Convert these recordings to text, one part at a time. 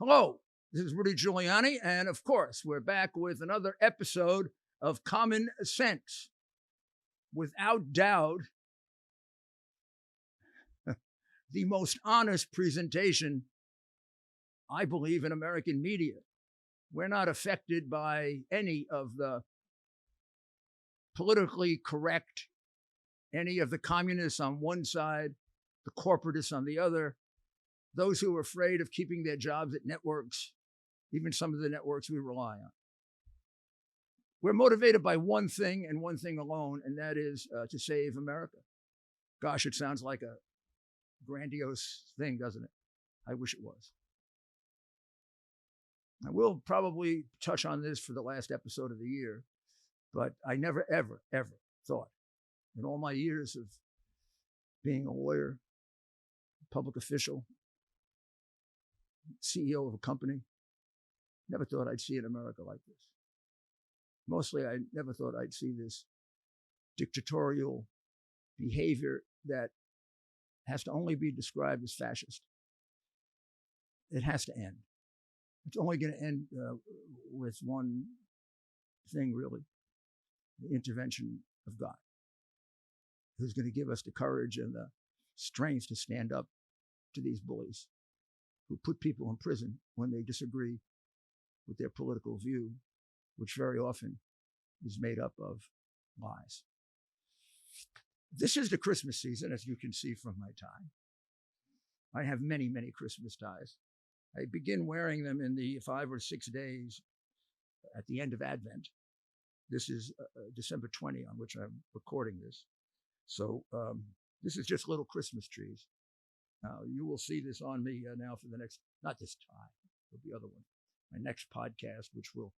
Hello, this is Rudy Giuliani, and of course, we're back with another episode of Common Sense. Without doubt, the most honest presentation, I believe, in American media. We're not affected by any of the politically correct, any of the communists on one side, the corporatists on the other, those who are afraid of keeping their jobs at networks, even some of the networks we rely on. We're motivated by one thing and one thing alone, and that is to save America. Gosh, it sounds like a grandiose thing, doesn't it? I wish it was. I will probably touch on this for the last episode of the year, but I never, ever, ever thought in all my years of being a lawyer, public official, CEO of a company, never thought I'd see an America like this. Mostly, I never thought I'd see this dictatorial behavior that has to only be described as fascist. It has to end. It's only going to end with one thing, really, the intervention of God, who's going to give us the courage and the strength to stand up to these bullies who put people in prison when they disagree with their political view, which very often is made up of lies. This is the Christmas season, as you can see from my tie. I have many, many Christmas ties. I begin wearing them in the 5 or 6 days at the end of Advent. This is December 20, on which I'm recording this. So this is just little Christmas trees. You will see this on me now for the next, not this time, but the other one, my next podcast, which will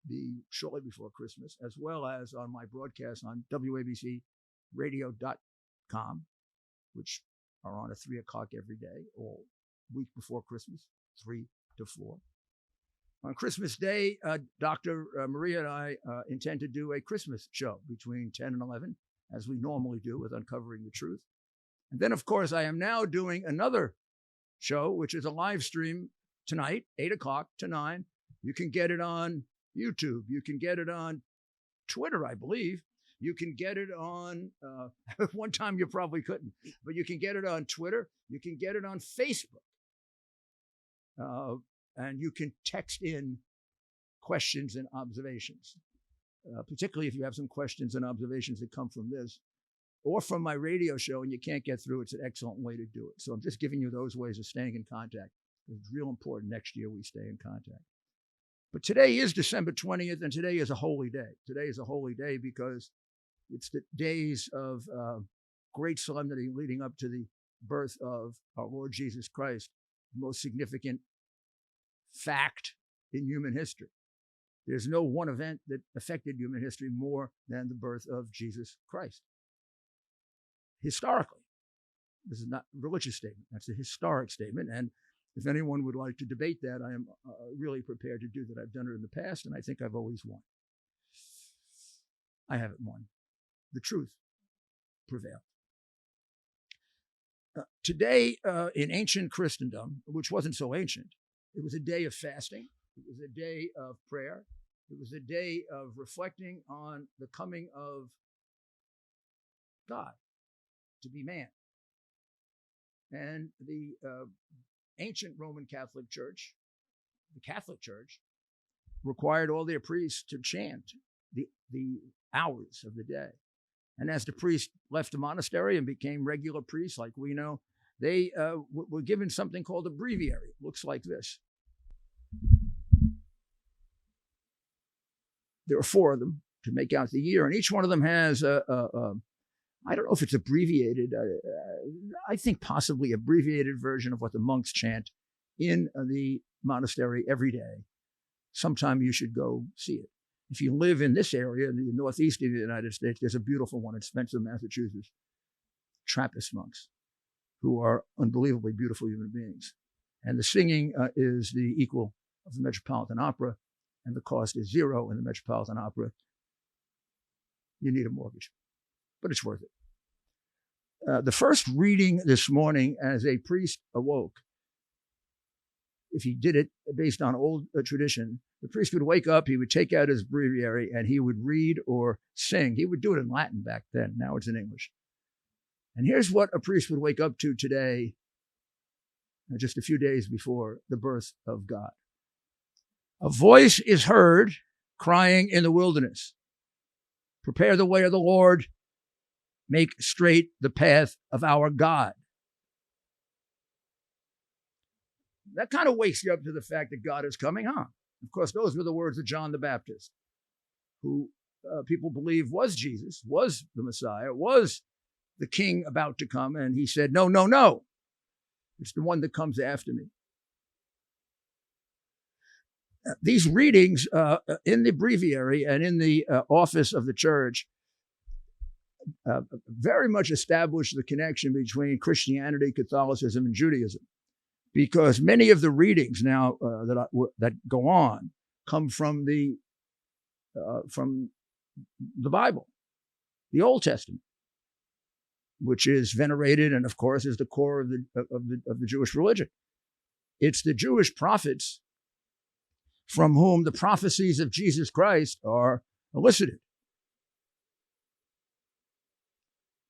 be shortly before Christmas, as well as on my broadcasts on WABCradio.com, which are on at 3 o'clock every day, all week before Christmas, 3 to 4. On Christmas Day, Dr. Maria and I intend to do a Christmas show between 10 and 11, as we normally do with Uncovering the Truth. And then, of course, I am now doing another show, which is a live stream tonight, 8 o'clock to 9. You can get it on YouTube. You can get it on Twitter, I believe. You can get it on, one time you probably couldn't, but you can get it on Twitter. You can get it on Facebook. And you can text in questions and observations, particularly if you have some questions and observations that come from this or from my radio show and you can't get through. It's an excellent way to do it. So I'm just giving you those ways of staying in contact. It's real important next year we stay in contact. But today is December 20th, and today is a holy day. Today is a holy day because it's the days of great solemnity leading up to the birth of our Lord Jesus Christ, the most significant fact in human history. There's no one event that affected human history more than the birth of Jesus Christ. Historically, this is not a religious statement. That's a historic statement. And if anyone would like to debate that, I am really prepared to do that. I've done it in the past, and I think I've always won. I haven't won. The truth prevailed. Today, in ancient Christendom, which wasn't so ancient, it was a day of fasting. It was a day of prayer. It was a day of reflecting on the coming of God to be man. And the ancient Roman Catholic Church, the Catholic Church, required all their priests to chant the hours of the day. And as the priest left the monastery and became regular priests like we know, they were given something called a breviary. It looks like this. There are 4 of them to make out the year, and each one of them has I don't know if it's abbreviated, I think possibly abbreviated version of what the monks chant in the monastery every day. Sometime you should go see it. If you live in this area, in the northeast of the United States, there's a beautiful one in Spencer, Massachusetts. Trappist monks, who are unbelievably beautiful human beings. And the singing is the equal of the Metropolitan Opera, and the cost is 0 in the Metropolitan Opera. You need a mortgage, but it's worth it. The first reading this morning as a priest awoke if he did it based on old tradition, the priest would wake up, he would take out his breviary, and he would read or sing. He would do it in Latin back then. Now it's in English. And here's what a priest would wake up to today, just a few days before the birth of God. A voice is heard crying in the wilderness, prepare the way of the Lord, make straight the path of our God. That kind of wakes you up to the fact that God is coming, huh? Of course, those were the words of John the Baptist, who people believe was Jesus, was the Messiah, was the king about to come. And he said, no, no, no. It's the one that comes after me. These readings in the breviary and in the office of the church very much establish the connection between Christianity, Catholicism, and Judaism. Because many of the readings now that go on come from the Bible, the Old Testament, which is venerated and, of course, is the core of the Jewish religion. It's the Jewish prophets from whom the prophecies of Jesus Christ are elicited.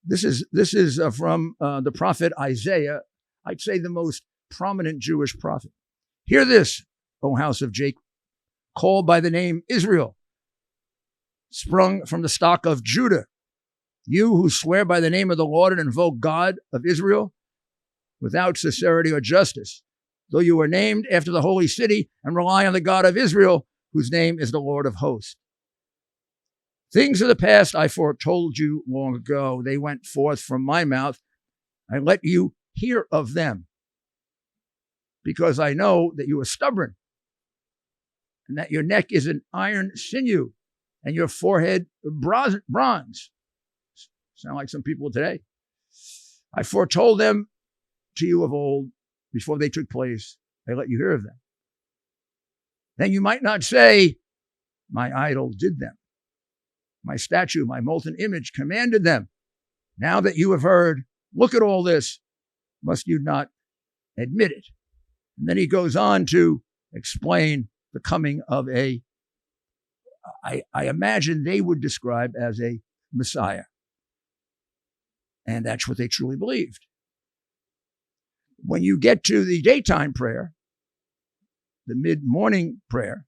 This is from the prophet Isaiah. I'd say the most prominent Jewish prophet. Hear this, O house of Jacob, called by the name Israel, sprung from the stock of Judah. You who swear by the name of the Lord and invoke God of Israel without sincerity or justice, though you are named after the holy city and rely on the God of Israel, whose name is the Lord of hosts. Things of the past I foretold you long ago. They went forth from my mouth. I let you hear of them, because I know that you are stubborn and that your neck is an iron sinew and your forehead bronze. Sound like some people today. I foretold them to you of old before they took place. I let you hear of them. Then you might not say, my idol did them. My statue, my molten image commanded them. Now that you have heard, look at all this. Must you not admit it? And then he goes on to explain the coming of I imagine they would describe as a Messiah. And that's what they truly believed. When you get to the daytime prayer, the mid-morning prayer,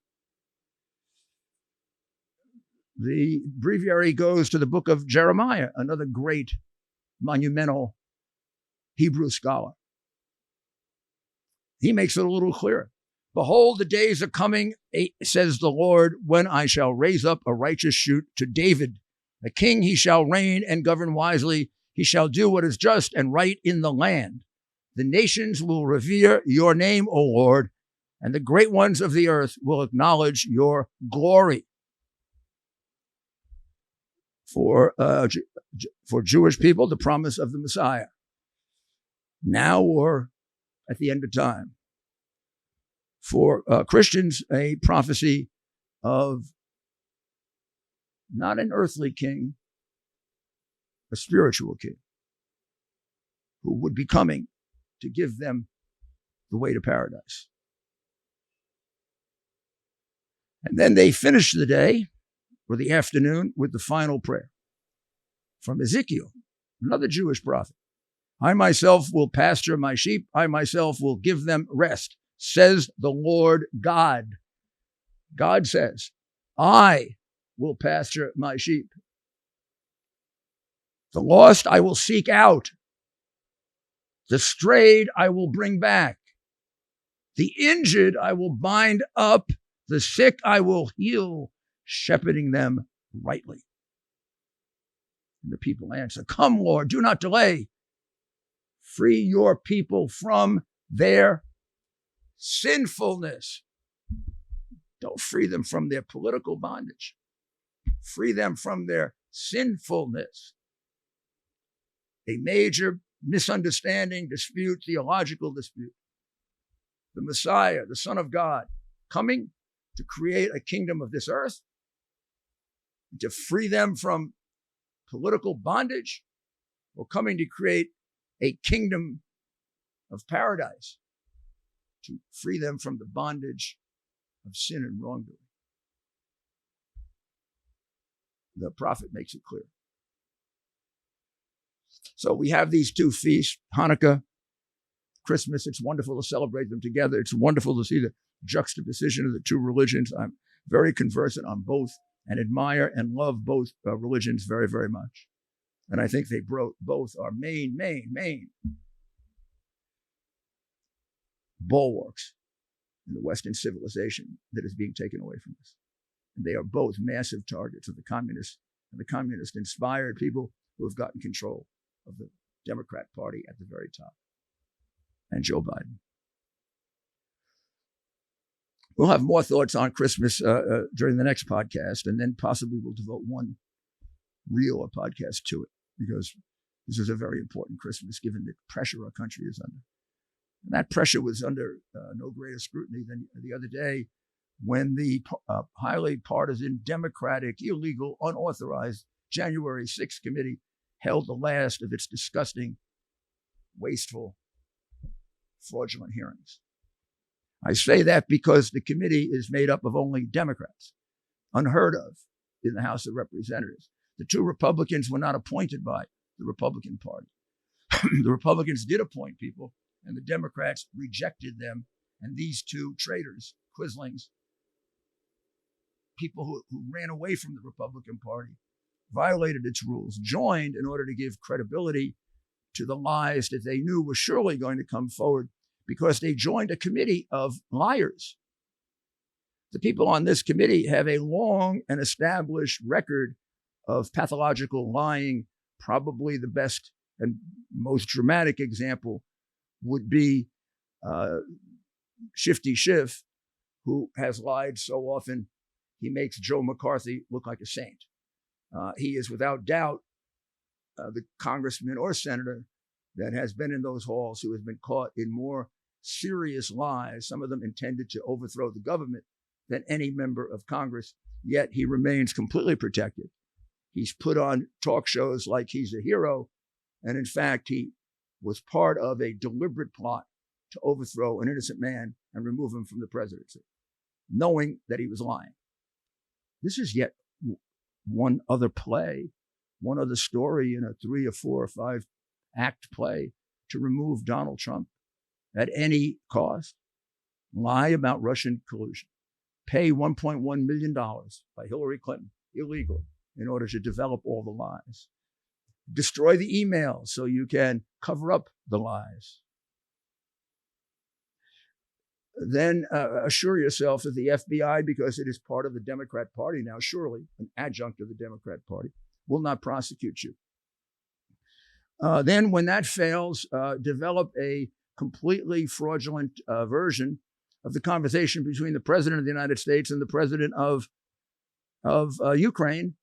the breviary goes to the book of Jeremiah, another great monumental Hebrew scholar. He makes it a little clearer. Behold, the days are coming, says the Lord, when I shall raise up a righteous shoot to David. A king he shall reign and govern wisely. He shall do what is just and right in the land. The nations will revere your name, O Lord, and the great ones of the earth will acknowledge your glory. For Jewish people, the promise of the Messiah, now or at the end of time. For Christians, a prophecy of not an earthly king, a spiritual king who would be coming to give them the way to paradise. And then they finish the day or the afternoon with the final prayer from Ezekiel, another Jewish prophet. I myself will pasture my sheep. I myself will give them rest, says the Lord God. God says, I will pasture my sheep. The lost I will seek out. The strayed I will bring back. The injured I will bind up. The sick I will heal, shepherding them rightly. And the people answer, come, Lord, do not delay. Free your people from their sinfulness. Don't free them from their political bondage. Free them from their sinfulness. A major misunderstanding, dispute, theological dispute. The Messiah, the Son of God, coming to create a kingdom of this earth, to free them from political bondage, or coming to create a kingdom of paradise, to free them from the bondage of sin and wrongdoing. The prophet makes it clear. So we have these two feasts, Hanukkah, Christmas. It's wonderful to celebrate them together. It's wonderful to see the juxtaposition of the two religions. I'm very conversant on both and admire and love both religions very, very much. And I think they both are main bulwarks in the Western civilization that is being taken away from us. And they are both massive targets of the communists and the communist-inspired people who have gotten control of the Democrat Party at the very top, and Joe Biden. We'll have more thoughts on Christmas during the next podcast, and then possibly we'll devote one real podcast to it, because this is a very important Christmas given the pressure our country is under. And that pressure was under no greater scrutiny than the other day when the highly partisan, Democratic, illegal, unauthorized January 6th committee held the last of its disgusting, wasteful, fraudulent hearings. I say that because the committee is made up of only Democrats, unheard of in the House of Representatives. The two Republicans were not appointed by the Republican Party. The Republicans did appoint people, and the Democrats rejected them. And these two traitors, quislings, people who ran away from the Republican Party, violated its rules, joined in order to give credibility to the lies that they knew were surely going to come forward, because they joined a committee of liars. The people on this committee have a long and established record of pathological lying. Probably the best and most dramatic example would be Shifty Schiff, who has lied so often he makes Joe McCarthy look like a saint. He is without doubt the congressman or senator that has been in those halls who has been caught in more serious lies, some of them intended to overthrow the government, than any member of Congress, yet he remains completely protected. He's put on talk shows like he's a hero, and in fact, he was part of a deliberate plot to overthrow an innocent man and remove him from the presidency, knowing that he was lying. This is yet one other play, one other story in a 3 or 4 or 5 act play to remove Donald Trump at any cost, lie about Russian collusion, pay $1.1 million by Hillary Clinton illegally in order to develop all the lies, destroy the emails so you can cover up the lies. Then assure yourself that the FBI, because it is part of the Democrat Party now, surely an adjunct of the Democrat Party, will not prosecute you. Then when that fails, develop a completely fraudulent version of the conversation between the President of the United States and the President of Ukraine,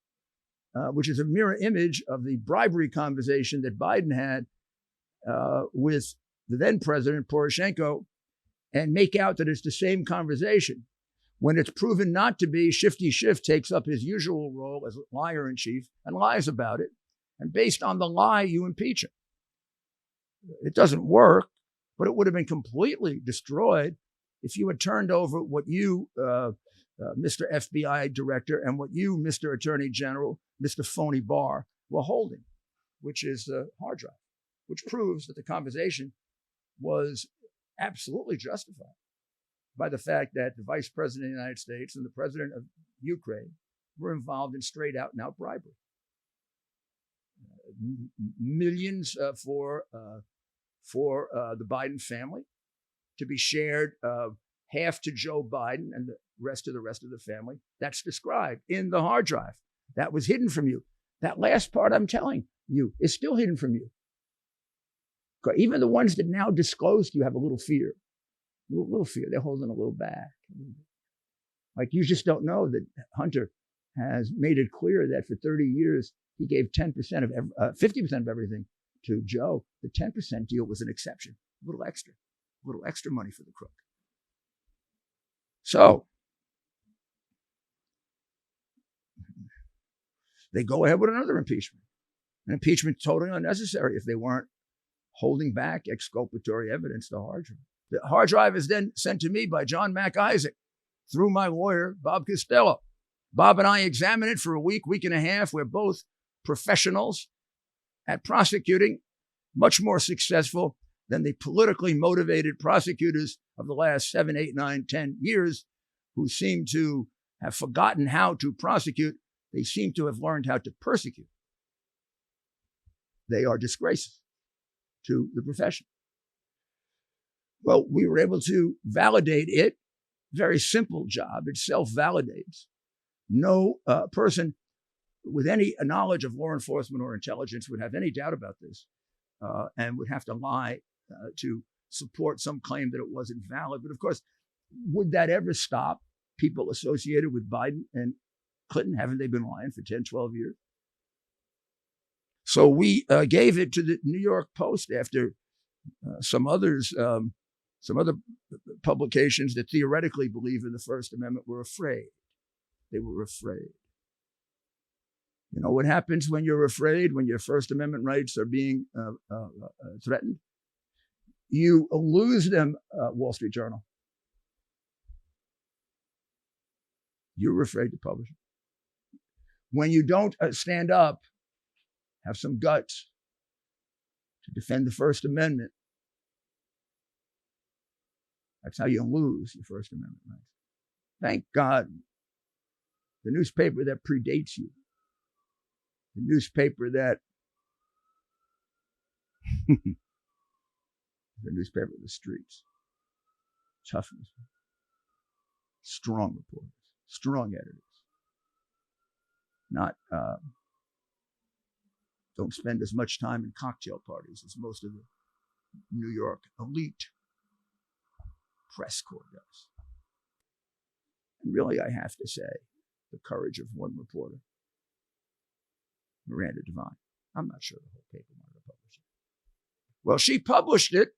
which is a mirror image of the bribery conversation that Biden had with the then President Poroshenko, and make out that it's the same conversation. When it's proven not to be, Shifty Schiff takes up his usual role as liar-in-chief and lies about it. And based on the lie, you impeach him. It doesn't work, but it would have been completely destroyed if you had turned over what you, Mr. FBI Director, and what you, Mr. Attorney General, Mr. Phony Barr, were holding, which is the hard drive, which proves that the conversation was absolutely justified by the fact that the Vice President of the United States and the President of Ukraine were involved in straight out and out bribery. Millions for the Biden family to be shared, half to Joe Biden and the rest of the family. That's described in the hard drive. That was hidden from you. That last part I'm telling you is still hidden from you. Even the ones that now disclosed to you have a little fear. A little fear. They're holding a little back. Like you just don't know that Hunter has made it clear that for 30 years, he gave 50% of everything to Joe. The 10% deal was an exception. A little extra money for the crook. So they go ahead with another impeachment. An impeachment totally unnecessary if they weren't holding back exculpatory evidence, the hard drive. The hard drive is then sent to me by John Mac Isaac through my lawyer, Bob Costello. Bob and I examine it for a week and a half. We're both professionals at prosecuting, much more successful than the politically motivated prosecutors of the last 7, 8, 9, 10 years who seem to have forgotten how to prosecute. They seem to have learned how to persecute. They are disgraces to the profession. Well, we were able to validate it. Very simple job. It self-validates. No person with any knowledge of law enforcement or intelligence would have any doubt about this and would have to lie to support some claim that it wasn't valid. But of course, would that ever stop people associated with Biden and Clinton? Haven't they been lying for 10, 12 years? So we gave it to the New York Post after some other publications that theoretically believe in the First Amendment were afraid. They were afraid. You know what happens when you're afraid, when your First Amendment rights are being threatened? You lose them, Wall Street Journal. You're afraid to publish it. When you don't stand up, have some guts to defend the First Amendment, that's how you lose your First Amendment rights. Thank God, the newspaper that predates you, the newspaper that, the newspaper of the streets, tough newspaper, strong reporters, strong editors, not, don't spend as much time in cocktail parties as most of the New York elite press corps does. And really, I have to say, the courage of one reporter, Miranda Devine. I'm not sure the whole paper wanted to publish it. Well, she published it.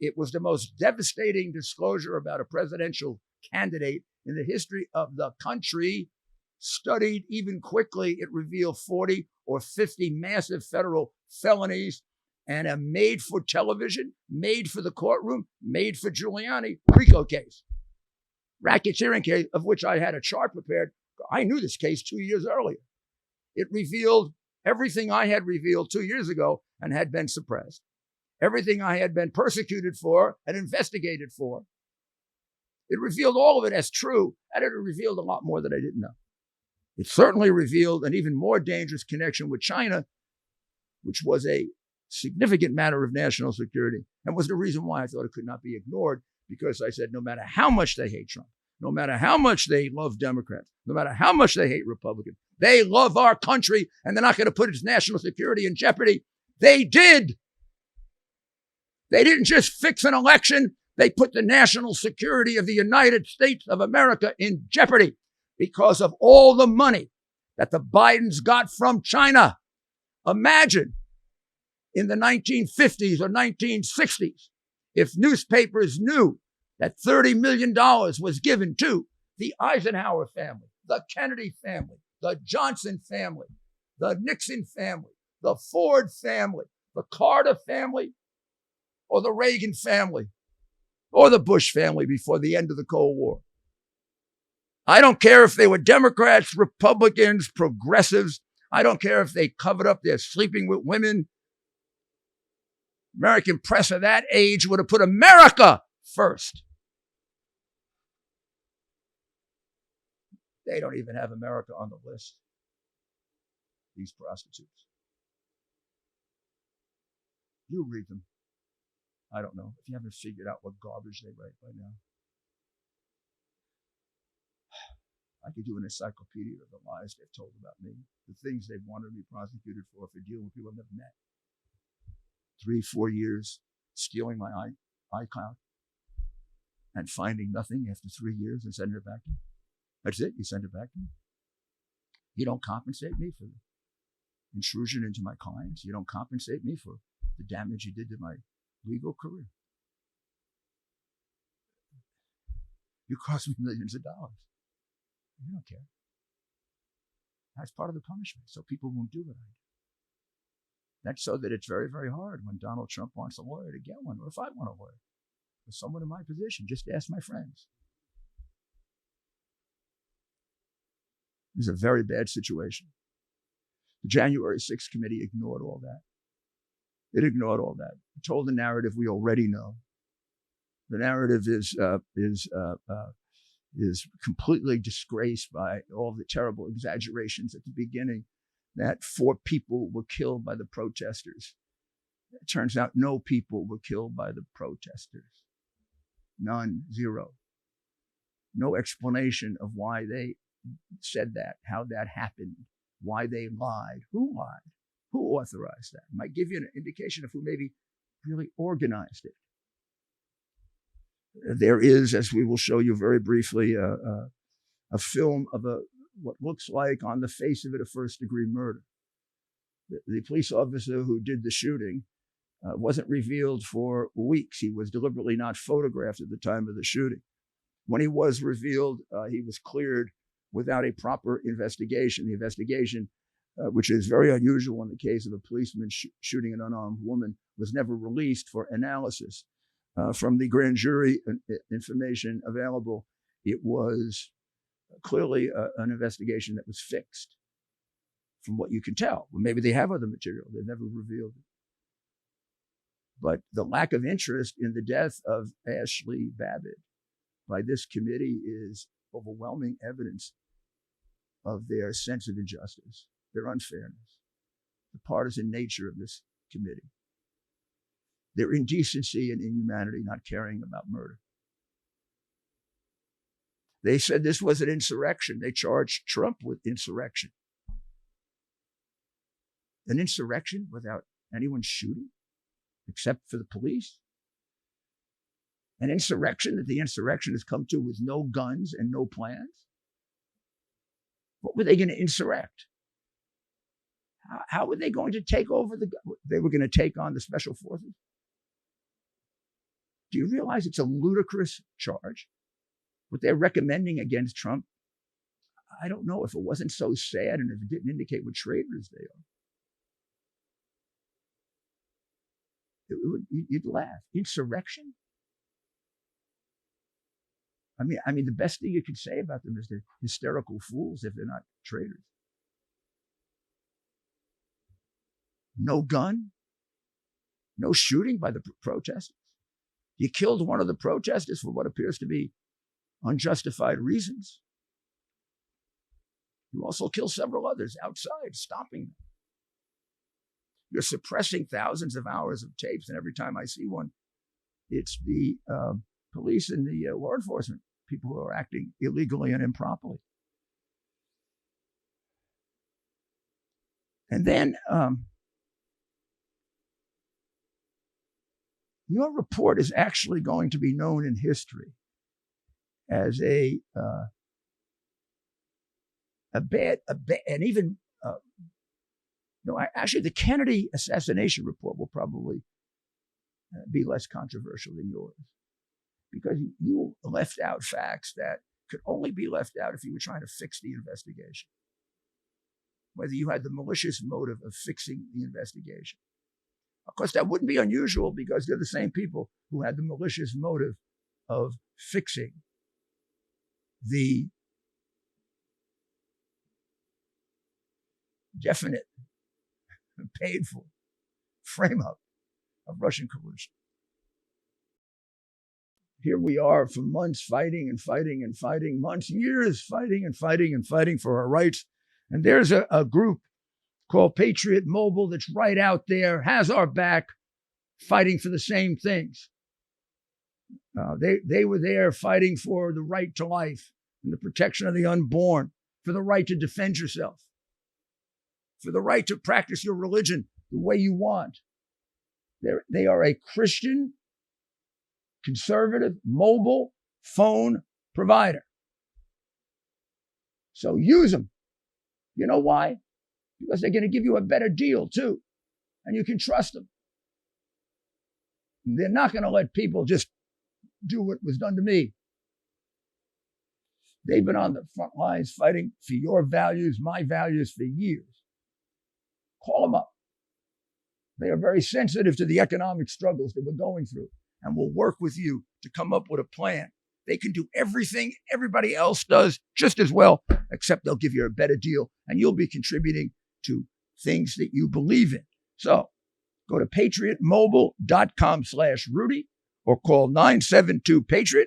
It was the most devastating disclosure about a presidential candidate in the history of the country. Studied even quickly, it revealed 40 or 50 massive federal felonies and a made-for-television, made-for-the-courtroom, made-for-Giuliani RICO case. Racketeering case, of which I had a chart prepared. I knew this case 2 years earlier. It revealed everything I had revealed 2 years ago and had been suppressed. Everything I had been persecuted for and investigated for. It revealed all of it as true, and it revealed a lot more that I didn't know. It certainly revealed an even more dangerous connection with China, which was a significant matter of national security and was the reason why I thought it could not be ignored, because I said no matter how much they hate Trump, no matter how much they love Democrats, no matter how much they hate Republicans, they love our country and they're not going to put its national security in jeopardy. They did. They didn't just fix an election. They put the national security of the United States of America in jeopardy because of all the money that the Bidens got from China. Imagine in the 1950s or 1960s, if newspapers knew that $30 million was given to the Eisenhower family, the Kennedy family, the Johnson family, the Nixon family, the Ford family, the Carter family, or the Reagan family, or the Bush family before the end of the Cold War. I don't care if they were Democrats, Republicans, progressives. I don't care if they covered up their sleeping with women. American press of that age would have put America first. They don't even have America on the list, these prostitutes. You read them. I don't know if you haven't figured out what garbage they write by now. I could do an encyclopedia of the lies they've told about me, the things they've wanted me prosecuted for dealing with people I've never met. 3, 4 years stealing my iCloud and finding nothing after 3 years and sending it back to me. That's it. You send it back to me. You don't compensate me for the intrusion into my clients. You don't compensate me for the damage you did to my legal career. You cost me millions of dollars. You don't care. That's part of the punishment, so people won't do what I do. That's so that it's very, very hard when Donald Trump wants a lawyer to get one, or if I want a lawyer. with someone in my position. Just ask my friends. This is a very bad situation. The January 6th committee ignored all that. It ignored all that. It told the narrative we already know. The narrative is completely disgraced by all the terrible exaggerations at the beginning that 4 people were killed by the protesters. It turns out no people were killed by the protesters. None, 0. No explanation of why they said that, how that happened, why they lied, who lied, who authorized that. Might give you an indication of who maybe really organized it. There is, as we will show you very briefly, a film of what looks like, on the face of it, a first-degree murder. The police officer who did the shooting wasn't revealed for weeks. He was deliberately not photographed at the time of the shooting. When he was revealed, he was cleared without a proper investigation. The investigation, which is very unusual in the case of a policeman shooting an unarmed woman, was never released for analysis. From the grand jury information available, it was clearly an investigation that was fixed, from what you can tell. Well, maybe they have other material. They've never revealed it. But the lack of interest in the death of Ashley Babbitt by this committee is overwhelming evidence of their sense of injustice, their unfairness, the partisan nature of this committee, their indecency and inhumanity, not caring about murder. They said this was an insurrection. They charged Trump with insurrection. An insurrection without anyone shooting, except for the police? An insurrection that the insurrectionists come to with no guns and no plans? What were they going to insurrect? How were they going to take over they were going to take on the special forces? Do you realize it's a ludicrous charge? What they're recommending against Trump, I don't know if it wasn't so sad and if it didn't indicate what traitors they are. You'd laugh. Insurrection? I mean, the best thing you could say about them is they're hysterical fools if they're not traitors. No gun, no shooting by the protesters. You killed one of the protesters for what appears to be unjustified reasons. You also killed several others outside, stopping them. You're suppressing thousands of hours of tapes, and every time I see one, it's the police and the law enforcement people who are acting illegally and improperly. And then your report is actually going to be known in history as a bad, and even actually the Kennedy assassination report will probably be less controversial than yours, because you left out facts that could only be left out if you were trying to fix the investigation. Whether you had the malicious motive of fixing the investigation. Of course, that wouldn't be unusual because they're the same people who had the malicious motive of fixing the definite, painful frame-up of Russian collusion. Here we are for months fighting and fighting and fighting, months, years fighting and fighting and fighting for our rights. And there's a group called Patriot Mobile that's right out there, has our back, fighting for the same things. They were there fighting for the right to life and the protection of the unborn, for the right to defend yourself, for the right to practice your religion the way you want. They are a Christian, conservative, mobile phone provider. So use them. You know why? Because they're going to give you a better deal too, and you can trust them. They're not going to let people just do what was done to me. They've been on the front lines fighting for your values, my values for years. Call them up. They are very sensitive to the economic struggles that we're going through and will work with you to come up with a plan. They can do everything everybody else does just as well, except they'll give you a better deal, and you'll be contributing to things that you believe in. So go to patriotmobile.com/Rudy or call 972-PATRIOT.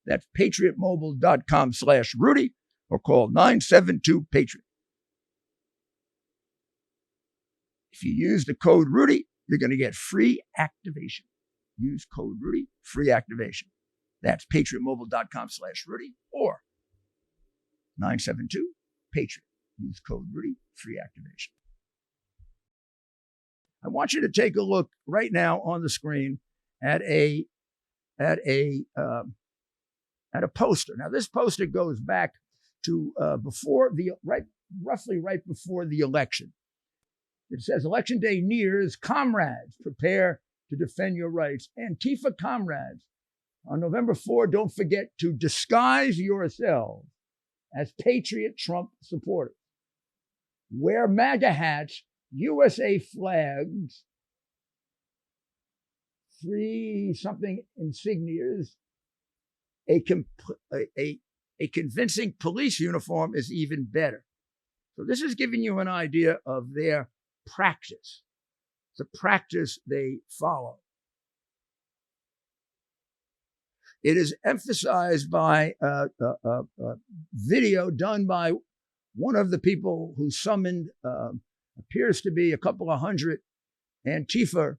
That's patriotmobile.com/Rudy or call 972-PATRIOT. If you use the code Rudy, you're going to get free activation. Use code Rudy, free activation. That's patriotmobile.com/Rudy or 972-PATRIOT. Use code Rudy, free activation. I want you to take a look right now on the screen at a poster. Now, this poster goes back to roughly right before the election. It says, "Election day nears. Comrades, prepare to defend your rights." Antifa comrades, on November 4, don't forget to disguise yourselves as patriot Trump supporters. Wear MAGA hats, USA flags, 3-something insignias. A convincing police uniform is even better. So this is giving you an idea of their practice, the practice they follow. It is emphasized by a video done by one of the people who summoned, appears to be a couple of hundred Antifa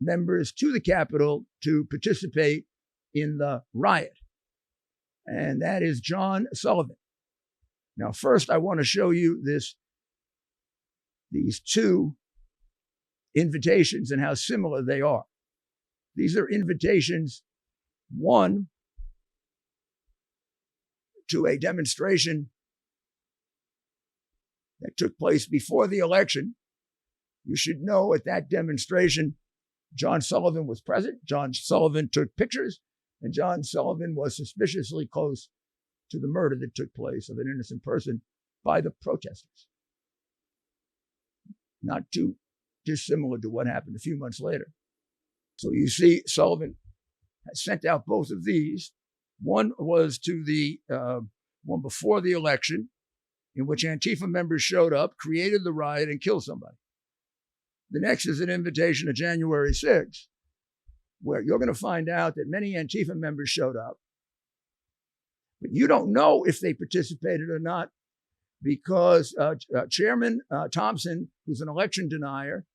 members to the Capitol to participate in the riot. And that is John Sullivan. Now, first, I want to show you these two invitations and how similar they are. These are invitations, one to a demonstration that took place before the election. You should know at that demonstration, John Sullivan was present. John Sullivan took pictures, and John Sullivan was suspiciously close to the murder that took place of an innocent person by the protesters. Not too dissimilar to what happened a few months later. So you see, Sullivan has sent out both of these. One was to the one before the election, in which Antifa members showed up, created the riot, and killed somebody. The next is an invitation to January 6th, where you're going to find out that many Antifa members showed up, but you don't know if they participated or not, because Chairman Thompson, who's an election denier,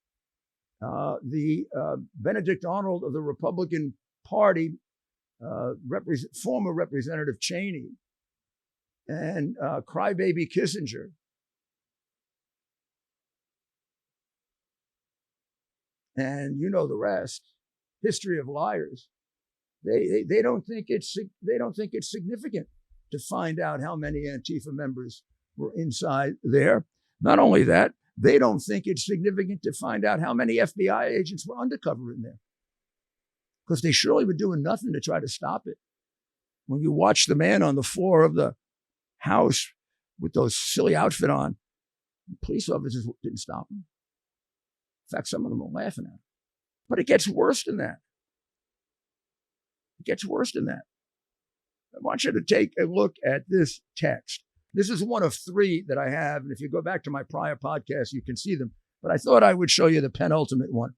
the Benedict Arnold of the Republican Party, former Representative Cheney, and crybaby Kissinger, and you know the rest. History of liars. They don't think it's significant to find out how many Antifa members were inside there. Not only that, they don't think it's significant to find out how many FBI agents were undercover in there, because they surely were doing nothing to try to stop it. When you watch the man on the floor of the House with those silly outfit on, the police officers didn't stop him. In fact, some of them were laughing at him. But it gets worse than that. It gets worse than that. I want you to take a look at this text. This is one of 3 that I have, and if you go back to my prior podcast, you can see them. But I thought I would show you the penultimate one.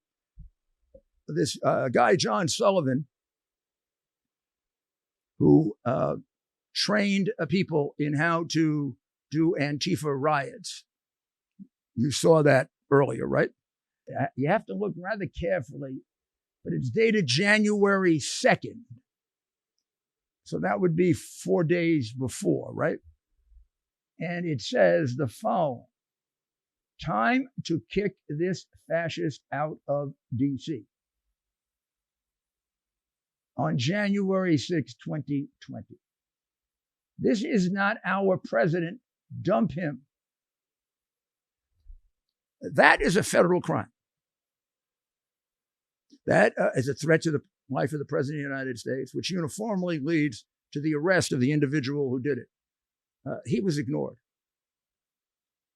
This guy, John Sullivan, who trained people in how to do Antifa riots. You saw that earlier, right? You have to look rather carefully, but it's dated January 2nd. So that would be 4 days before, right? And it says the following: time to kick this fascist out of D.C. on January 6, 2020. This is not our president. Dump him. That is a federal crime. That is a threat to the life of the President of the United States, which uniformly leads to the arrest of the individual who did it. He was ignored.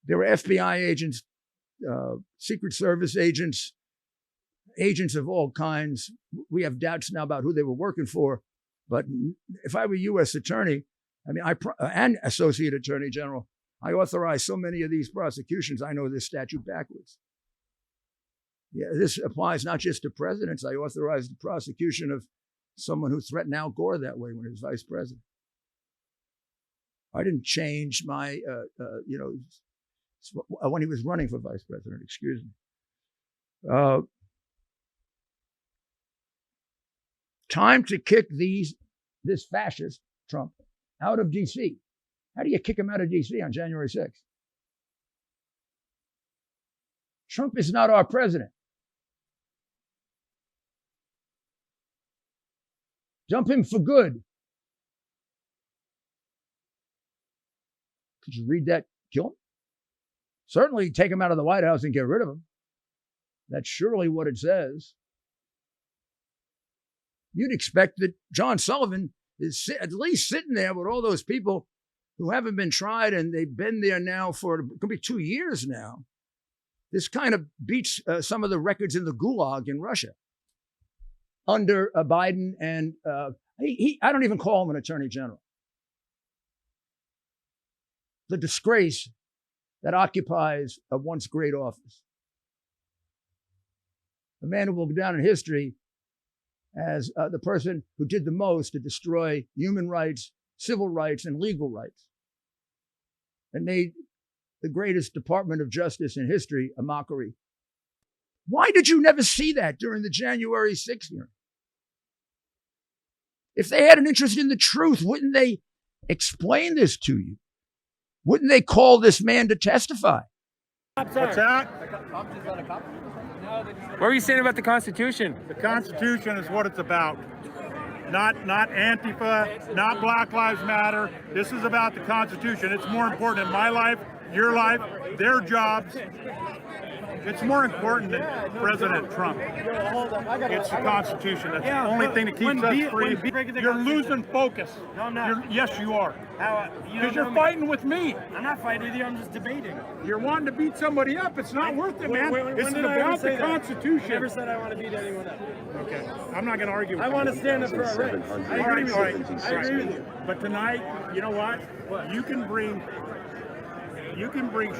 There were FBI agents, Secret Service agents, agents of all kinds. We have doubts now about who they were working for, But if I were U.S. Attorney, I mean, and Associate Attorney General, I authorize so many of these prosecutions, I know this statute backwards. Yeah, this applies not just to presidents. I authorize the prosecution of someone who threatened Al Gore that way when he was vice president. I didn't change my, when he was running for vice president, excuse me. Time to kick this fascist, Trump, out of D.C. How do you kick him out of D.C. on January 6th? Trump is not our president. Dump him for good. Could you read that? Kill him? Certainly take him out of the White House and get rid of him. That's surely what it says. You'd expect that John Sullivan is at least sitting there with all those people who haven't been tried, and they've been there now for, it could be 2 years now. This kind of beats some of the records in the Gulag in Russia under Biden, and I don't even call him an attorney general. The disgrace that occupies a once great office. A man who will go down in history as the person who did the most to destroy human rights, civil rights, and legal rights, and made the greatest Department of Justice in history a mockery. Why did you never see that during the January 6th hearing? If they had an interest in the truth, wouldn't they explain this to you? Wouldn't they call this man to testify? What's that? What were you saying about the Constitution? The Constitution is what it's about. Not antifa, not Black Lives Matter. This is about the Constitution. It's more important in my life, your life, their jobs. It's more important than President Trump. It's the Constitution. That's the only thing that keeps us free. You're losing focus. No, I'm not. Yes, you are. Because you're fighting with me. I'm not fighting with you. I'm just debating. You're wanting to beat somebody up. It's not worth it, man. This is about the Constitution. I never said I want to beat anyone up. Okay. I'm not going to argue with I you. want to stand up for our rights. I agree with you. But tonight, you know what? You can bring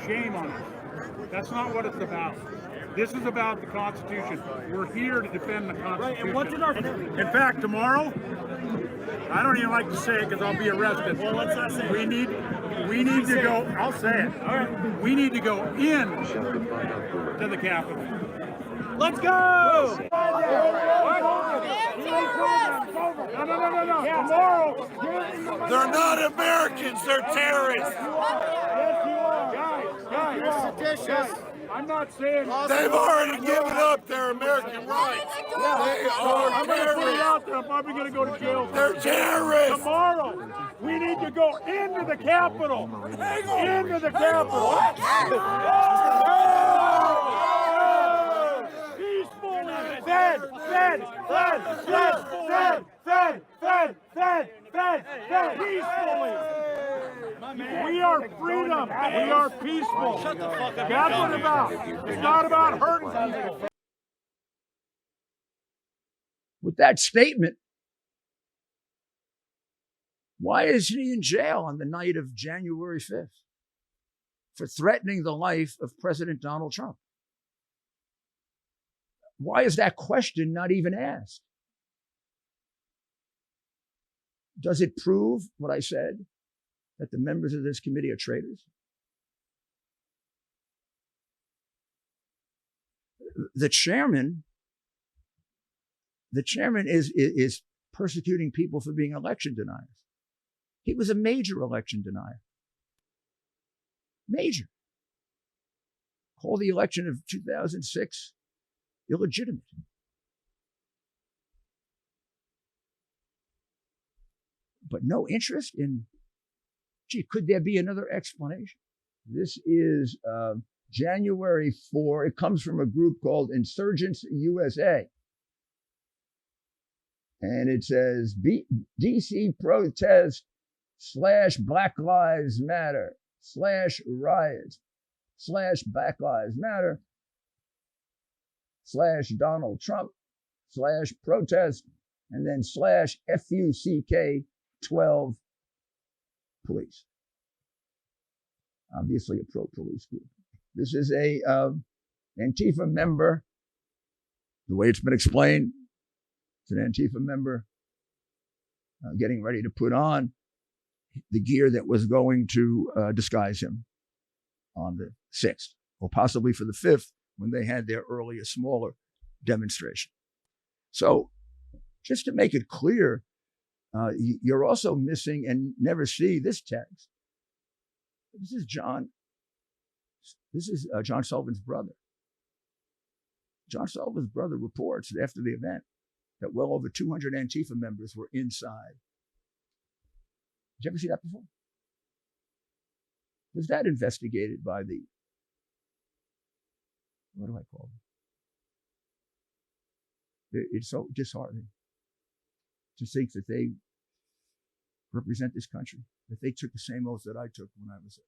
shame on us. That's not what it's about. This is about the Constitution. We're here to defend the Constitution. Right, and what's in our... In fact, tomorrow, I don't even like to say it because I'll be arrested. Well, let's not say it. We need to go, I'll say it. All right. We need to go in to the Capitol. Let's go! No. Tomorrow. They're not Americans, they're terrorists. Guys, I'm not saying They've already given up their American rights. They are I'm going to put it terrorists. out there. I'm probably going to go to jail. They're terrorists. Tomorrow, we need to go into the Capitol. Into the Capitol. Peacefully. Fed. Peacefully. We are freedom. We are peaceful. Shut the fuck up. That's what it's about. It's not about hurting people. With that statement, why is he in jail on the night of January 5th for threatening the life of President Donald Trump? Why is that question not even asked? Does it prove what I said, that the members of this committee are traitors? The chairman is persecuting people for being election deniers. He was a major election denier. Major. Called the election of 2006 illegitimate. But no interest in, gee, could there be another explanation? This is January 4. It comes from a group called Insurgents USA. And it says, DC protest / Black Lives Matter / riots / Black Lives Matter / Donald Trump / protest and then slash FUCK 12 police. Obviously a pro-police group. This is a Antifa member. The way it's been explained, it's an Antifa member getting ready to put on the gear that was going to disguise him on the 6th, or possibly for the 5th, when they had their earlier, smaller demonstration. So just to make it clear, you're also missing and never see this text. This is John Sullivan's brother. John Sullivan's brother reports that after the event that well over 200 Antifa members were inside. Did you ever see that before? Was that investigated by the, what do I call them? It's so disheartening to think that they represent this country, that they took the same oath that I took when I was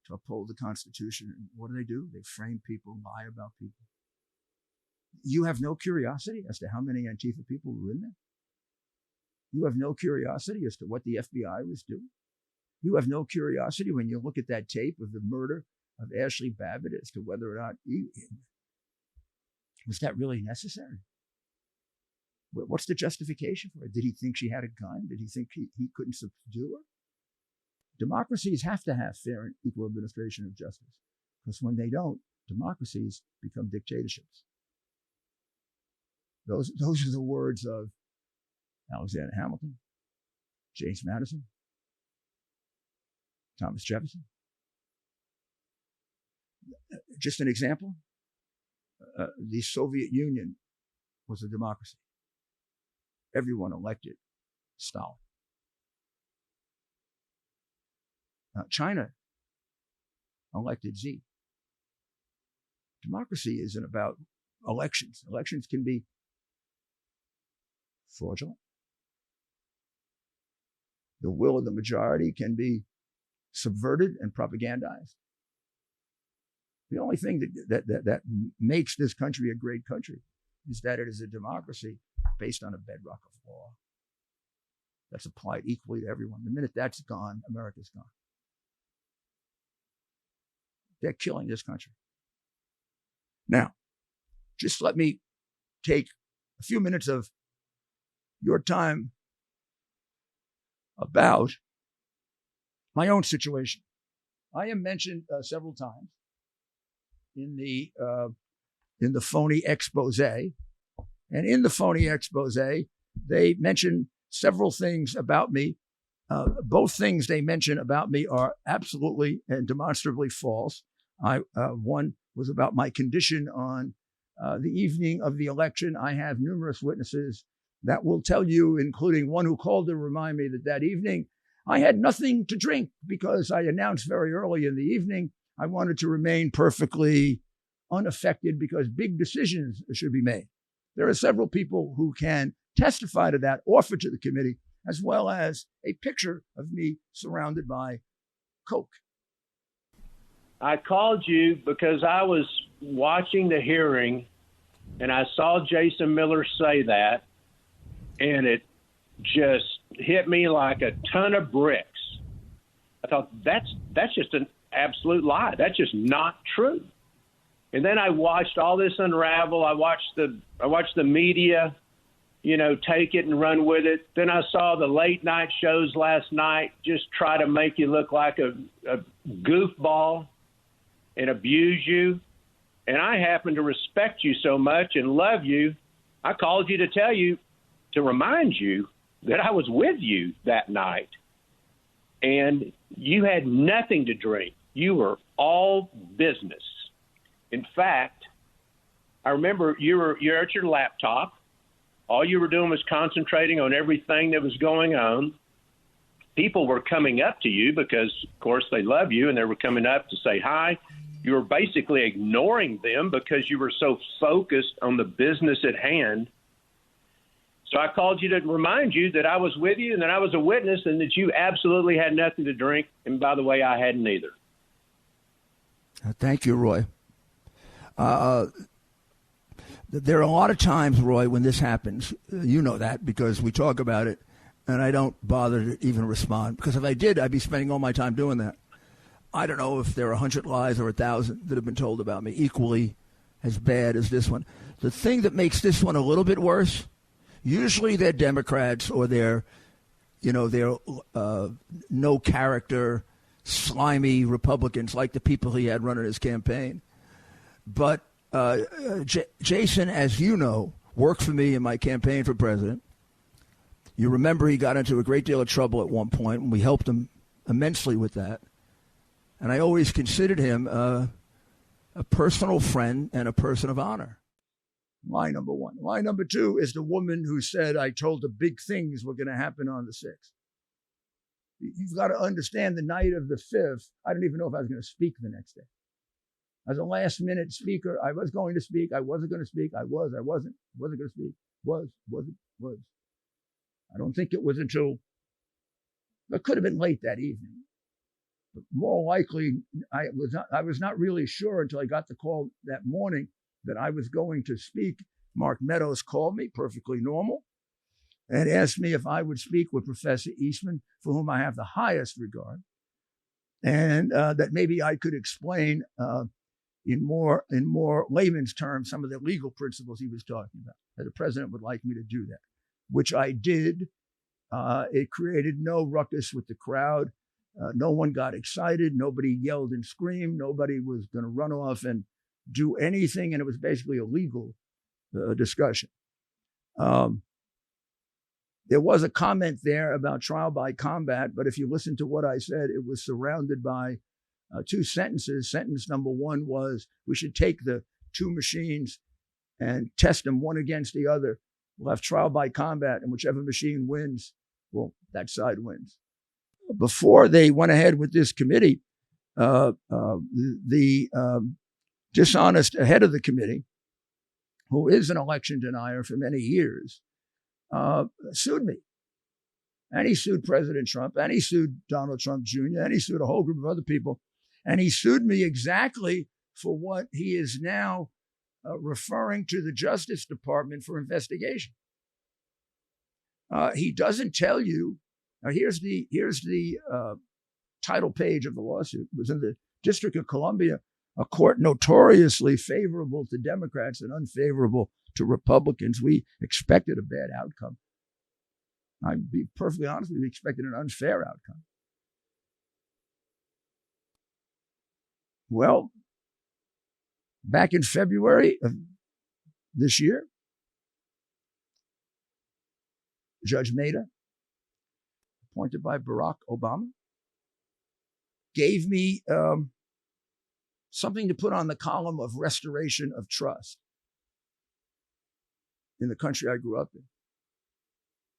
to uphold the Constitution. And what do? They frame people, lie about people. You have no curiosity as to how many Antifa people were in there? You have no curiosity as to what the FBI was doing? You have no curiosity when you look at that tape of the murder of Ashley Babbitt as to whether or not was that really necessary? What's the justification for it? Did he think she had a gun? Did he think he couldn't subdue her? Democracies have to have fair and equal administration of justice, because when they don't, democracies become dictatorships. Those are the words of Alexander Hamilton, James Madison, Thomas Jefferson. Just an example, the Soviet Union was a democracy. Everyone elected Stalin. China elected Xi. Democracy isn't about elections. Elections can be fraudulent. The will of the majority can be subverted and propagandized. The only thing that makes this country a great country is that it is a democracy based on a bedrock of law that's applied equally to everyone. The minute that's gone, America's gone. They're killing this country. Now, just let me take a few minutes of your time about my own situation. I am mentioned several times in the phony expose, and in the phony expose, they mention several things about me. Both things they mention about me are absolutely and demonstrably false. One was about my condition on the evening of the election. I have numerous witnesses that will tell you, including one who called to remind me that evening I had nothing to drink because I announced very early in the evening I wanted to remain perfectly unaffected because big decisions should be made. There are several people who can testify to that, offer to the committee, as well as a picture of me surrounded by Coke. I called you because I was watching the hearing and I saw Jason Miller say that, and it just hit me like a ton of bricks. I thought, that's just an absolute lie. That's just not true. And then I watched all this unravel. I watched the media, take it and run with it. Then I saw the late night shows last night just try to make you look like a goofball and abuse you. And I happen to respect you so much and love you. I called you to remind you that I was with you that night. And you had nothing to drink. You were all business. In fact, I remember you're at your laptop. All you were doing was concentrating on everything that was going on. People were coming up to you because, of course, they love you, and they were coming up to say hi. You were basically ignoring them because you were so focused on the business at hand. So I called you to remind you that I was with you and that I was a witness and that you absolutely had nothing to drink. And by the way, I hadn't either. Thank you, Roy. There are a lot of times, Roy, when this happens. You know that because we talk about it, and I don't bother to even respond. Because if I did, I'd be spending all my time doing that. I don't know if there are 100 lies or 1,000 that have been told about me, equally as bad as this one. The thing that makes this one a little bit worse, usually they're Democrats or they're no character, slimy Republicans like the people he had running his campaign. But Jason, as you know, worked for me in my campaign for president. You remember he got into a great deal of trouble at one point, and we helped him immensely with that. And I always considered him a personal friend and a person of honor. Lie number one. Lie number two is the woman who said, I told her big things were going to happen on the 6th. You've got to understand the night of the 5th, I didn't even know if I was going to speak the next day. As a last-minute speaker, I was going to speak. I wasn't going to speak. I wasn't going to speak. Was. I don't think it was until, it could have been late that evening. But more likely, I was not really sure until I got the call that morning that I was going to speak. Mark Meadows called me, perfectly normal, and asked me if I would speak with Professor Eastman, for whom I have the highest regard, and that maybe I could explain in more layman's terms some of the legal principles he was talking about, that the president would like me to do that, which I did. It created no ruckus with the crowd. No one got excited. Nobody yelled and screamed. Nobody was going to run off and do anything, and it was basically a legal discussion. There was a comment there about trial by combat, but if you listen to what I said, it was surrounded by two sentences. Sentence number one was, we should take the two machines and test them one against the other. We'll have trial by combat, and whichever machine wins, well, that side wins. Before they went ahead with this committee, the dishonest head of the committee, who is an election denier for many years, sued me. And he sued President Trump, and he sued Donald Trump Jr., and he sued a whole group of other people. And he sued me exactly for what he is now referring to the Justice Department for investigation. He doesn't tell you. Now, here's the title page of the lawsuit. It was in the District of Columbia, a court notoriously favorable to Democrats and unfavorable to Republicans. We expected a bad outcome. I'd be perfectly honest with you, we expected an unfair outcome. Well, back in February of this year, Judge Maida, appointed by Barack Obama, gave me something to put on the column of restoration of trust in the country I grew up in.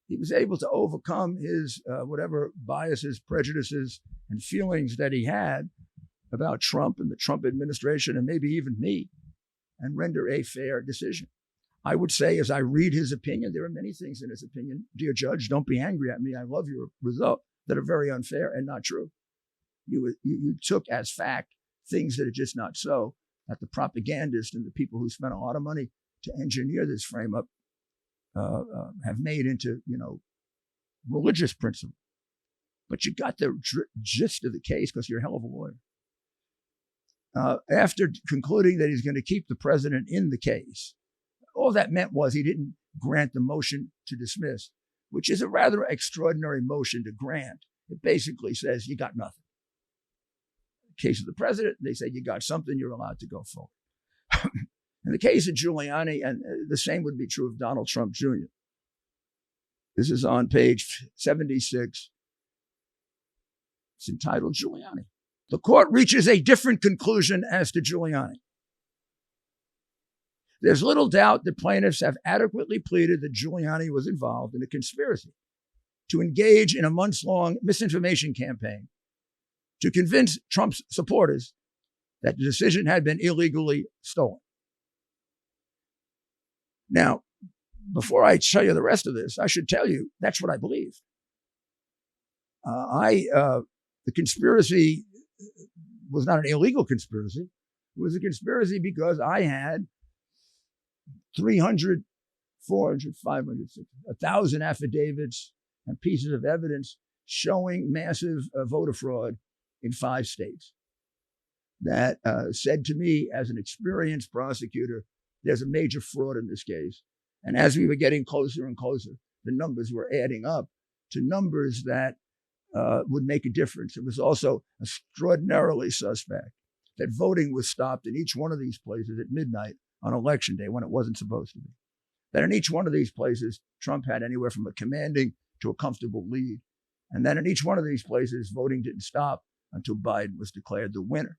He was able to overcome his whatever biases, prejudices, and feelings that he had about Trump and the Trump administration and maybe even me, and render a fair decision. I would say, as I read his opinion, there are many things in his opinion, dear judge, don't be angry at me, I love your result, that are very unfair and not true. You took as fact things that are just not so, that the propagandists and the people who spent a lot of money to engineer this frame up have made into, religious principle. But you got the gist of the case because you're a hell of a lawyer. After concluding that he's going to keep the president in the case, all that meant was he didn't grant the motion to dismiss, which is a rather extraordinary motion to grant. It basically says you got nothing. In the case of the president, they say you got something, you're allowed to go forward. In the case of Giuliani, and the same would be true of Donald Trump Jr. This is on page 76. It's entitled Giuliani. The court reaches a different conclusion as to Giuliani. There's little doubt that plaintiffs have adequately pleaded that Giuliani was involved in a conspiracy to engage in a months-long misinformation campaign to convince Trump's supporters that the decision had been illegally stolen. Now, before I tell you the rest of this, I should tell you that's what I believe. The conspiracy was not an illegal conspiracy. It was a conspiracy because I had 300, 400, 500, 600, 1,000 affidavits and pieces of evidence showing massive voter fraud in 5 states. That said to me, as an experienced prosecutor, there's a major fraud in this case. And as we were getting closer and closer, the numbers were adding up to numbers that would make a difference. It was also extraordinarily suspect that voting was stopped in each one of these places at midnight on election day when it wasn't supposed to be. That in each one of these places, Trump had anywhere from a commanding to a comfortable lead. And then in each one of these places, voting didn't stop until Biden was declared the winner,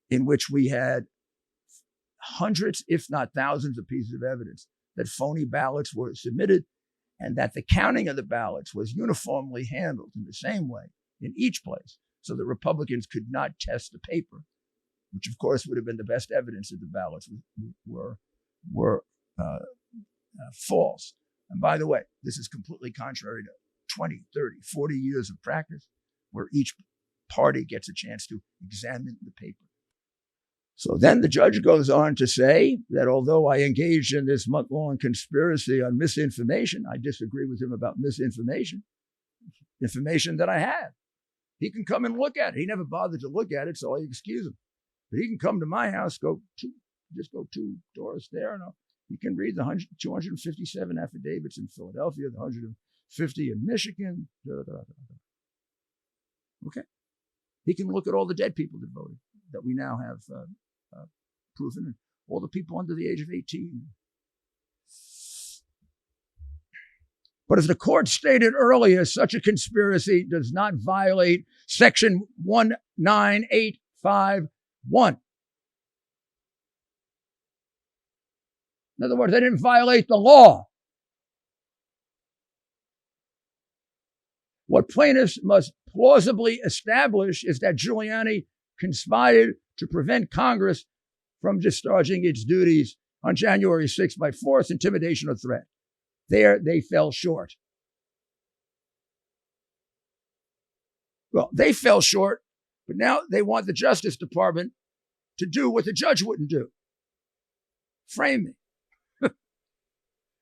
in which we had hundreds, if not thousands, of pieces of evidence that phony ballots were submitted and that the counting of the ballots was uniformly handled in the same way in each place, so that Republicans could not test the paper, which of course would have been the best evidence that the ballots were false. And by the way, this is completely contrary to 20, 30, 40 years of practice where each party gets a chance to examine the paper. So then the judge goes on to say that although I engaged in this month-long conspiracy on misinformation, I disagree with him about misinformation, information that I have. He can come and look at it. He never bothered to look at it, so I excuse him. But he can come to my house, just go 2 doors there, and he can read the 257 affidavits in Philadelphia, the 150 in Michigan. Okay. He can look at all the dead people that voted, that we now have proven, and all the people under the age of 18. But as the court stated earlier, such a conspiracy does not violate Section 19851. In other words, they didn't violate the law. What plaintiffs must plausibly establish is that Giuliani conspired to prevent Congress from discharging its duties on January 6th by force, intimidation, or threat. There, they fell short. Well, they fell short, but now they want the Justice Department to do what the judge wouldn't do. Frame me.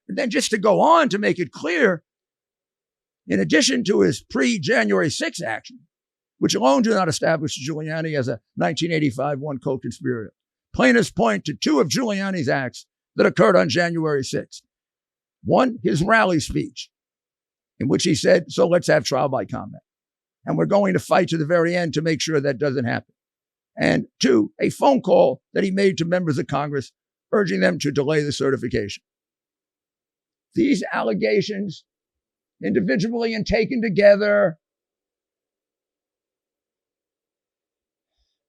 And then just to go on to make it clear, in addition to his pre-January 6th action, which alone do not establish Giuliani as a 1985 one co-conspirator, plaintiffs point to 2 of Giuliani's acts that occurred on January 6th. One, his rally speech, in which he said, so let's have trial by combat. And we're going to fight to the very end to make sure that doesn't happen. And 2, a phone call that he made to members of Congress urging them to delay the certification. These allegations, individually and taken together,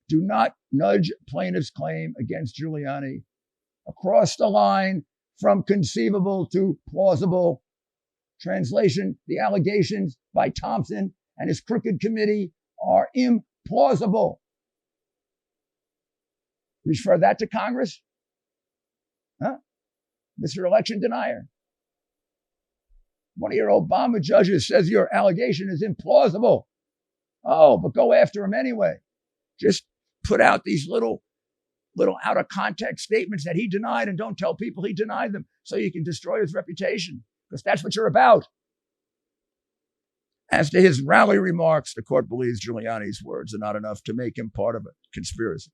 do not nudge plaintiffs' claim against Giuliani across the line from conceivable to plausible. Translation, the allegations by Thompson and his crooked committee are implausible. Refer that to Congress? Huh? Mr. Election Denier. One of your Obama judges says your allegation is implausible. Oh, but go after him anyway. Just put out these little out of context statements that he denied and don't tell people he denied them so you can destroy his reputation, because that's what you're about. As to his rally remarks, the court believes Giuliani's words are not enough to make him part of a conspiracy.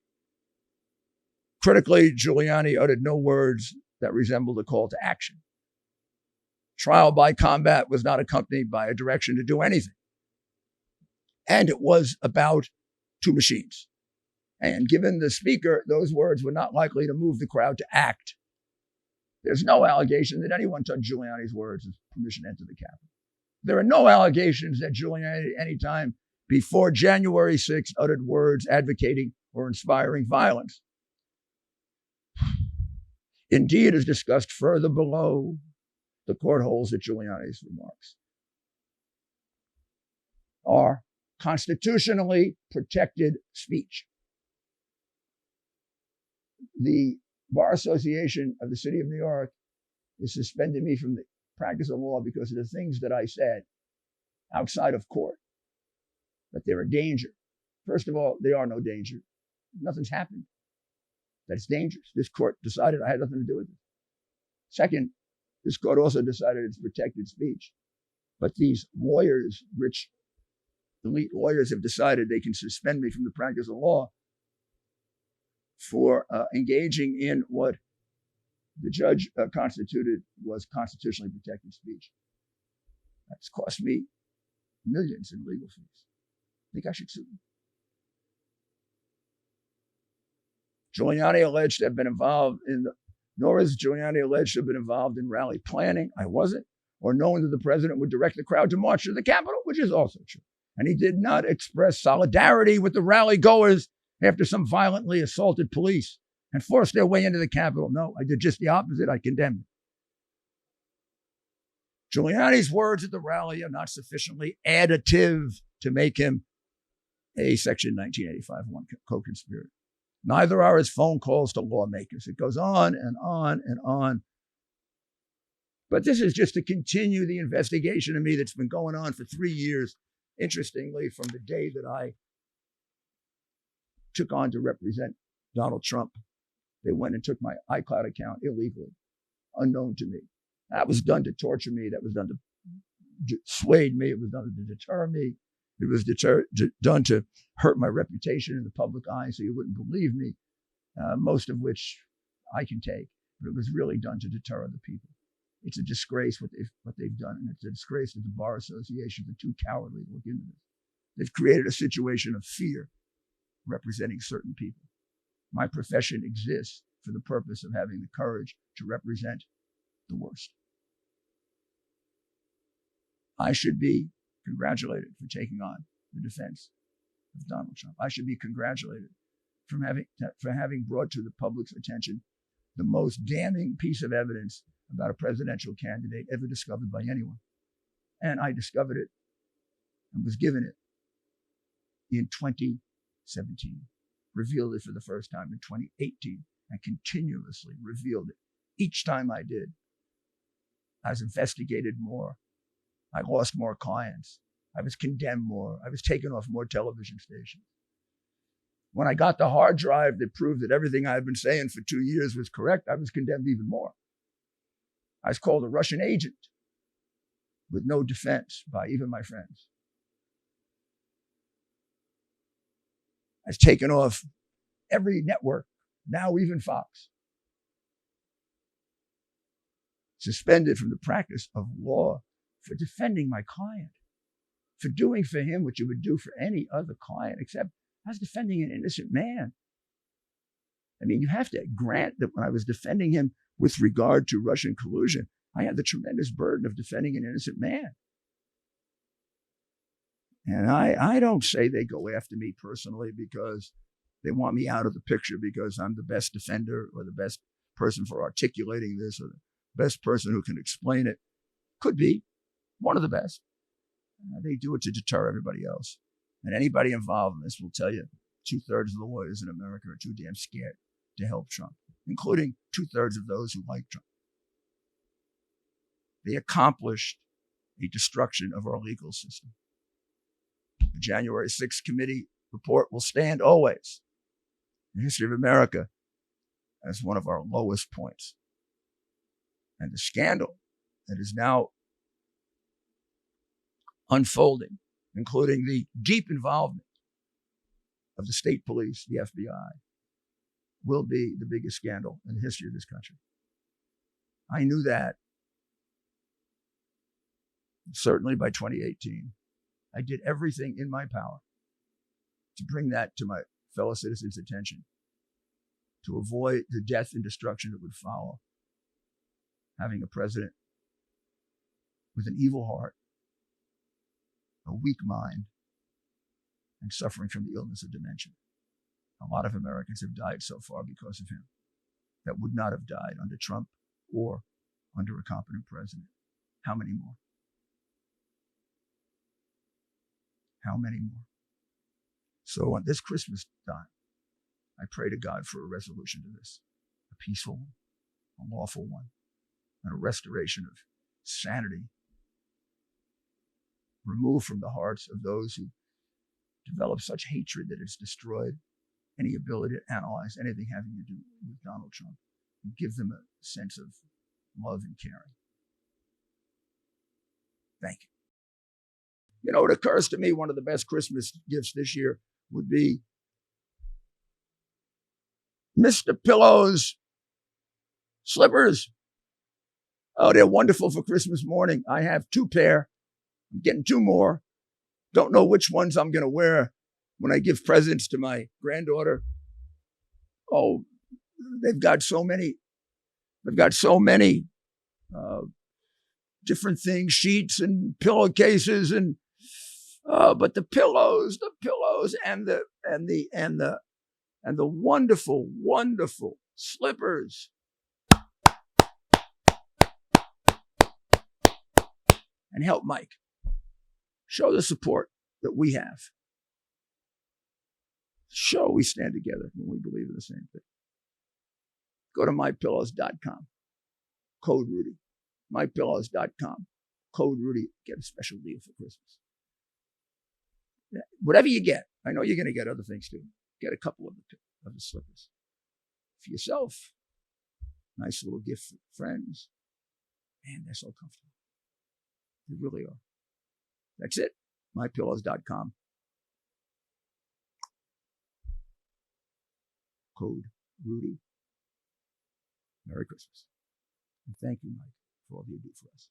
Critically, Giuliani uttered no words that resembled a call to action. Trial by combat was not accompanied by a direction to do anything. And it was about 2 machines. And given the speaker, those words were not likely to move the crowd to act. There's no allegation that anyone took Giuliani's words as permission to enter the Capitol. There are no allegations that Giuliani at any time before January 6th uttered words advocating or inspiring violence. Indeed, as discussed further below, the court holds that Giuliani's remarks are constitutionally protected speech. The Bar Association of the City of New York is suspending me from the practice of law because of the things that I said outside of court, that they're a danger. First of all, they are no danger. Nothing's happened. That's dangerous. This court decided I had nothing to do with it. Second, this court also decided it's protected speech. But these lawyers, rich, elite lawyers, have decided they can suspend me from the practice of law for engaging in what the judge constituted was constitutionally protected speech. That's cost me millions in legal fees. I think I should sue them. Giuliani alleged to have been involved nor is Giuliani alleged to have been involved in rally planning. I wasn't. Or knowing that the president would direct the crowd to march to the Capitol, which is also true. And he did not express solidarity with the rally goers after some violently assaulted police and forced their way into the Capitol. No, I did just the opposite. I condemned it. Giuliani's words at the rally are not sufficiently additive to make him a Section 1985 co-conspirator. Neither are his phone calls to lawmakers. It goes on and on and on. But this is just to continue the investigation of me that's been going on for 3 years. Interestingly, from the day that I took on to represent Donald Trump, they went and took my iCloud account illegally, unknown to me. That was done to torture me. That was done to dissuade me. It was done to deter me. It was done to hurt my reputation in the public eye so you wouldn't believe me, most of which I can take. But it was really done to deter other people. It's a disgrace what they've done, and it's a disgrace that the Bar Association are too cowardly to look into this. They've created a situation of fear representing certain people. My profession exists for the purpose of having the courage to represent the worst. I should be congratulated for taking on the defense of Donald Trump. I should be congratulated for having brought to the public's attention the most damning piece of evidence about a presidential candidate ever discovered by anyone. And I discovered it and was given it in 2017, revealed it for the first time in 2018, and continuously revealed it. Each time I did, I was investigated more. I lost more clients. I was condemned more. I was taken off more television stations. When I got the hard drive that proved that everything I had been saying for 2 years was correct, I was condemned even more. I was called a Russian agent with no defense by even my friends. I was taken off every network, now even Fox. Suspended from the practice of law for defending my client, for doing for him what you would do for any other client, except I was defending an innocent man. I mean, you have to grant that when I was defending him with regard to Russian collusion, I had the tremendous burden of defending an innocent man. And I don't say they go after me personally because they want me out of the picture because I'm the best defender or the best person for articulating this or the best person who can explain it. Could be one of the best. They do it to deter everybody else. And anybody involved in this will tell you 2/3 of the lawyers in America are too damn scared to help Trump, including 2/3 of those who like Trump. They accomplished a destruction of our legal system. The January 6th committee report will stand always in the history of America as one of our lowest points. And the scandal that is now unfolding, including the deep involvement of the state police, the FBI, will be the biggest scandal in the history of this country. I knew that certainly by 2018. I did everything in my power to bring that to my fellow citizens' attention, to avoid the death and destruction that would follow having a president with an evil heart, a weak mind, and suffering from the illness of dementia. A lot of Americans have died so far because of him that would not have died under Trump or under a competent president. How many more? How many more? So on this Christmas time, I pray to God for a resolution to this, a peaceful one, a lawful one, and a restoration of sanity removed from the hearts of those who develop such hatred that it's destroyed any ability to analyze anything having to do with Donald Trump and give them a sense of love, and caring. Thank you. You know, it occurs to me one of the best Christmas gifts this year would be Mr. Pillow's slippers. Oh, they're wonderful for Christmas morning. I have 2 pair. I'm getting 2 more. Don't know which ones I'm going to wear when I give presents to my granddaughter. Oh, they've got so many. They've got so many different things, sheets and pillowcases, and but the pillows, and the wonderful, wonderful slippers. And help Mike. Show the support that we have. Show we stand together when we believe in the same thing. Go to mypillows.com. Code Rudy. mypillows.com. Code Rudy. Get a special deal for Christmas. Whatever you get, I know you're going to get other things too. Get a couple of the slippers. For yourself, nice little gift for friends. Man, they're so comfortable. They really are. That's it. mypillows.com. Code Rudy. Merry Christmas. And thank you, Mike, for all you do for us.